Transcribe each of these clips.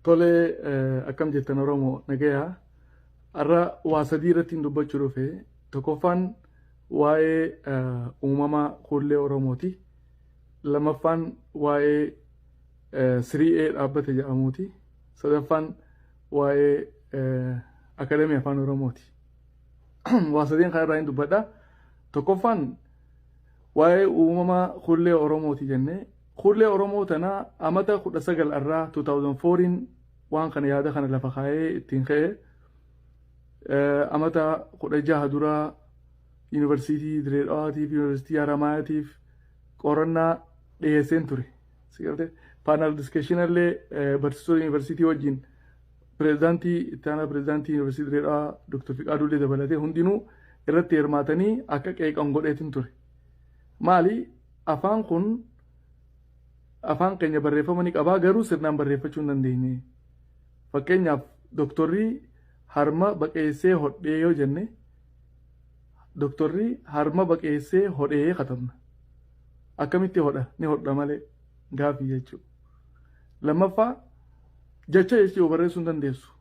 Tole akkam jettan Oromoo nagayaa har'a waa sadii irratti dubbachuu dhufe tokkoffaan waa'ee uumama kuullee Oromooti. Lamaffaan waa'ee 3A dhaabbate jedhamuuti. Sadaffaan waa'ee Akadeemii Afaan Oromooti. Waa sadiin kan irraa dubbadha. Tokkoffaan waa'ee uumama kuullee Oromooti jennee kuullee Oromoo tana amata 19 irraa 2004 waan kana yaada kana lafa kaayee ittiin ka'e amata 16 dura Yuunivarsiitii Direedhawaatiif Yuunivarsiitii Haramaayyaatiif qorannaa dhiyeesseen ture. Sigalte paanel diskeshinallee barsiisota yuunivarsiitii wajjin pireezidaantii itti aanaa pireezidaantii yuunivarsiitii Direedhawaa Dr. Fiqaaduullee dabalatee hundinuu irratti hirmaatanii akka qeeqan godheetiin ture. Maali afaan kun afaan keenya barreeffamanii qabaa garuu sirnaan barreeffachuu hin dandeenye. Fakkeenyaaf doktorri harma baqeessee hodhee yoo jenne doktorri harma baqeessee hodhee katabna. Akkamitti hodha ni hodha malee gaafii jechuudha. Lammaffaa jecha jechuu barreessuu hin dandeessu.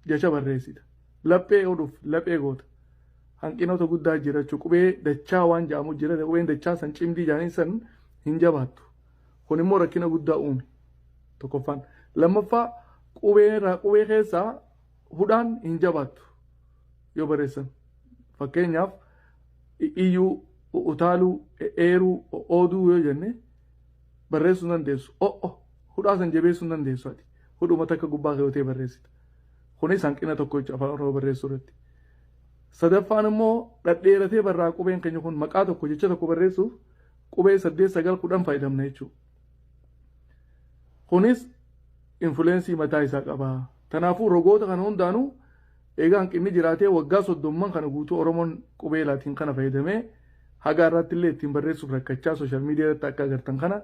Jecha barreessita. Laphee hodhuuf laphee goota. Hanqinoota guddaa jira jechuudha. Qubee dachaa waan jedhamu jira. Qubeen dachaa san cimdii jaanii san hin jabaattu. Kun immoo rakkina guddaa uume tokkoffaan. Lammaffaa qubee keessaa hudhaan hin jabaattu yoo barreessan. Fakkeenyaaf iyyuu, utaaluu, eeruu, ooduu yoo jenne barreessuu hin dandeessu. Hudhaa san jabeessuu hin dandeessu ati. Hudhuma takka gubbaa keewwatee barreessita. Kunis hanqina tokko jechuudha afaan Oromoo barreessuu irratti. Sadaffaan immoo dhadheeratee barraa qubeen keenya kun maqaa tokko jecha tokko barreessuuf qubee 8, 9, 10 fayyadamna jechuudha. Kunis influensii mataa isaa qaba. Kanaafuu rogoota kana hundaanuu egaa hanqinni jiraatee waggaa 30 kana guutuu Oromoon qubee laatiin kana fayyadamee haga irratti illee ittiin barreessuuf rakkachaa sooshaal miidiyaa irratti akka agartan kana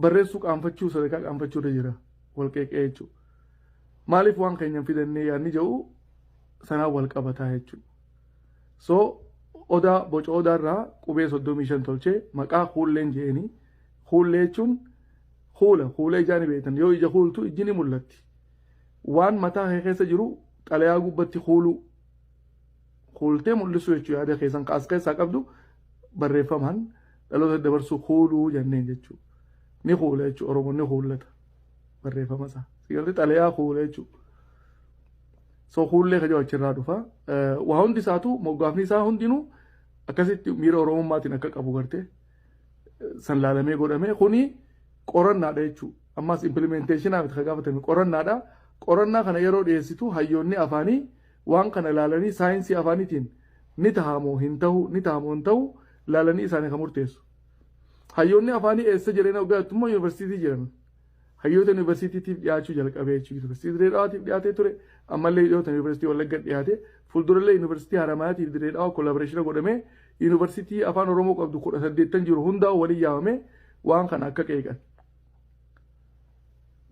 barreessuu qaanfachuu sadarkaa qaanfachuu irra jira wal qeeqee jechuudha. Maaliif waan keenyan fidannee yaadni jedhu sanaan wal qabataa jechuudha. So odaa boca odaa irraa qubee 35 tolchee maqaa kuulleen jeeni kuullee jechuun huula ijaan beektan yoo ija huultu ijji ni mul'atti. Waan mataa kee keessa jiru xalayaa gubbatti huultee mul'isu jechuudha. Yaada keessan kaas keessaa qabdu barreeffamaan dhaloota dabarsuu huuluu jenneen jechuudha. Ni huula jechuudha. Oromoon ni huullata barreeffama isaa. Sigalti xalayaa huula jechuudha. So huullee ka jawachi irraa dhufa. Waa hundi isaatu moggaafni isaa hundinuu akkasitti miira Oromummaatiin akka qabu gartee san laalamee godhamee kuni qorannaadha jechuudha. Ammas implementeeshinaaf itti gaafatame qorannaadha. Qorannaa kana yeroo dhiyeessitu hayyoonni afaanii waan kana ilaalanii saayinsii afaaniitiin ni tahamoo hin ta'u ilaalanii isaanii kan murteessu. Hayyoonni afaanii eessa jireenya waggaatti immoo yuunivarsiitii jiran. Hayyoota yuunivarsiitiitiif dhiyaachuu jalqabee jechuudha. Yuunivarsiitii Direedhawaatiif dhiyaatee ture. Ammallee dhiyootan yuunivarsiitii Wallagga dhiyaate. Fuuldurallee yuunivarsiitii Haramaayyaatiif Direedhawaa koolaaboreeshina godhamee yuunivarsiitii afaan Oromoo qabdu 18 jiru hundaa waliin yaamamee waan kana akka qeeqan.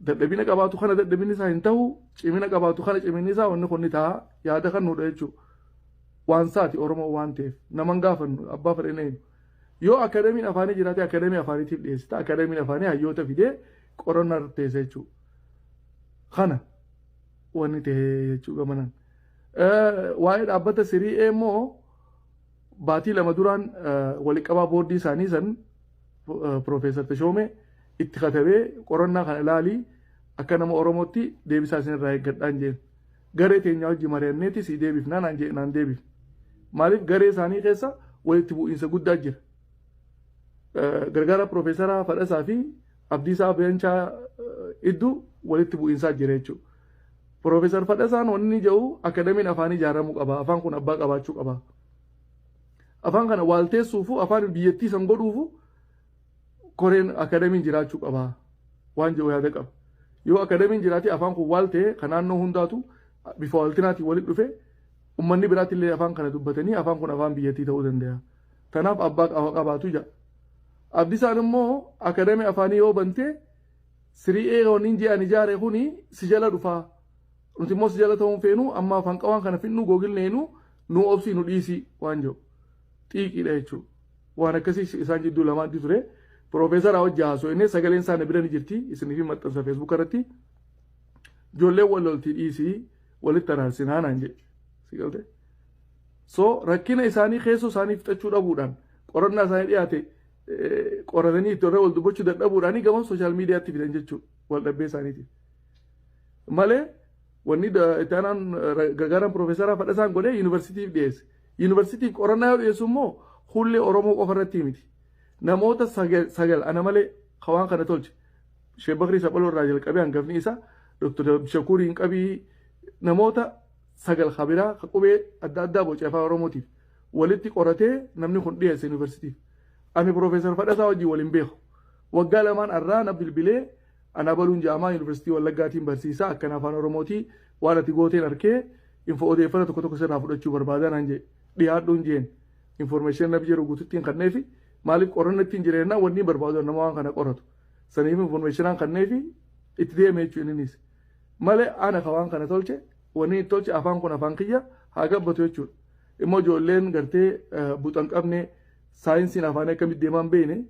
Dadhabina qabaatu kana dadhabinni isaa hin ta'u, cimina qabaatu kana ciminni isaa wanni kun ni ta'a yaada kan nuudha jechuudha. Waan saati Oromoo waan ta'eef naman gaafannu abbaa fedhanii yoo akadeemiin afaanii jiraate akadeemii afaaniitiif dhiyeessita. Akadeemiin afaanii hayyoota fidee qorannaa irratti dhiyeessa jechuudha. Kana wanni ta'e jechuudha gamanan. Waa'ee dhaabbata 3A immoo baatii 2 duraan waliqqabaa boordii isaanii san Profeesar Tashoomee itti katabee qorannaa kana ilaalii akka nama Oromootti deebisaa isinirraa eeggadhaan jeen. Garee keenya wajjin mari'anneeti si deebifnaa naan deebif. Maaliif garee isaanii keessa walitti bu'iinsa guddaa jira. Gargaara Profeesara Fadhasaa fi Abdiisaa Beenchaa iddoo walitti bu'iinsaa jira jechuudha. Profeesar Fadhasaan wanni jedhu akadeemiin afaanii ijaaramuu qaba. Afaan kun abbaa qabaachuu qaba. Afaan kana waalteessuufu afaan biyyattii san godhuufu koreen akadeemiin jiraachuu qaba. Waan jedhu yaada qaba. Yoo akadeemiin jiraate afaan kun waal ta'e kan naannoo hundaatu bifa waaltinaatiin walitti dhufe uummanni biraatti illee afaan kana dubbatanii afaan kun afaan biyyattii ta'uu danda'a. Kanaaf abbaa qabaatu jira. Abdisaan immoo akadeemii afaanii yoo bante 3A waniin jedhan ijaare kuni si jala dhufaa. Nuti immoo si jala ta'uun feenu amma afaan qawaan kana finnu googilneenu nu obsii nu dhiisii waan jedhu. Xiiqiidha jechuudha. Waan akkasii isaan jidduu lamaatti ture. Profeesar Awwajjaa haasoo inni sagaleen isaa na bira ni jirti isiniif maxxansa Facebook irratti ijoollee wal loltii dhiisii walitti araarsinaa naan jedhe si galte so rakkina isaanii keessoo isaanii fixachuu dhabuudhaan qorannaa isaanii dhiyaate qoratanii itti irra wal dubbachuu dadhabuudhaanii gama sooshaal miidiyaatti fidan jechuudha wal dhabbee isaaniitiif malee wanni itti aanaan gargaaraan piroofeesaraa Fadhasaan godhee yuunivarsiitiif dhiyeesse yuunivarsiitiif qorannaa yoo dhiyeessu immoo hullee Oromoo qofa irratti miti namoota sagal ana malee hawaan kana tolche Sheekh Bakrii Saphaloo irraa jalqabee hangafni isaa Dr. Shakuriin qabii namoota sagal kabiraa qubee adda addaa boca afaan Oromootiif walitti qoratee namni kun dhiyeesse yuunivarsiitiif ani piroofeesar Fadhasaa wajjin waliin beeku waggaa lamaan irraa na bilbilee ana baluun jaamaa yuunivarsiitii Wallaggaatiin barsiisaa akkana afaan Oromootii waan ati gooteen arkee odeeffannoo tokko tokko sirraa fudhachuu barbaadan an jee dhiyaadhuun jeen information nabi jiru guututtiin kanneefi maaliif qorannoo ittiin jireenya wanni barbaadu nama waan kana qoratu saniif informationaan kanneefi itti deemee jechuun innis malee ana ka waan kana tolche wanni tolche afaan kun afaan kiyya haa gabbatu jechuudha immoo ijoolleen gartee buxan qabne saayinsiin afaan akkamitti deemaan beene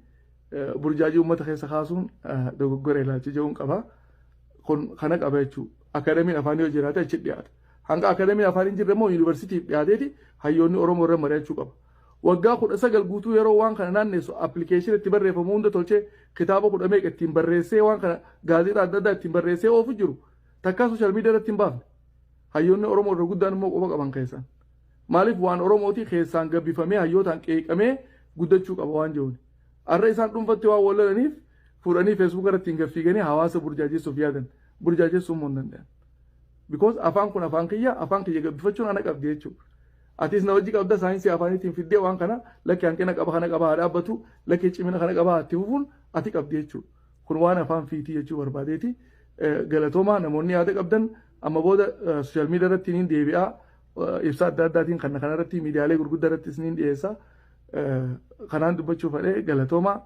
burjaajii uummata keessa kaasuun dogoggora ilaalcha jechuun qaba kun kana qaba jechuudha akademiin afaan yoo jiraate achi dhiyaata hanga akademiin afaan hin jirre immoo yuunivarsiitiif dhiyaateeti hayyoonni Oromoo irra mari'achuu qaba waggaa 19 guutuu yeroo waan kana naanneessu appilikeeshin itti barreeffamu hunda tolchee kitaaba 10 meeqa ittiin barreessee waan kana gaazexaa adda addaa ittiin barreessee oofu jiru takkaa sooshaal miidiyaa irratti hin baafne hayyoonni Oromoo irra guddaan immoo qofa qaban keessaan maaliif waan Oromootii keessaan gabbifamee hayyootaan qeeqamee guddachuu qaba waan jiruun arra isaan dhuunfatti waan wallalaniif fuudhanii feesbuuk irratti hin gaffiiganii hawaasa burjaajessuuf yaadan burjaajessuun immoo hin danda'an because afaan kun afaan kiyya gabbifachuun ana qabdi jechuudha atis na wajji qabda saayinsii afaaniitiin fiddee waan kana lakki hanqina qaba kana qaba haa dhaabbatu lakki cimina kana qaba haa itti fufuun ati qabdi jechuudha kun waan afaan fiitii jechuu barbaadeeti galatoomaa namoonni yaada qabdan amma booda sooshaal miidiyaa irratti niin deebi'aa ibsa adda addaatiin kana kanarratti miidiyaalee gurguddaa irrattis niin dhiyeessa kanaan dubbachuu fedhe galatoomaa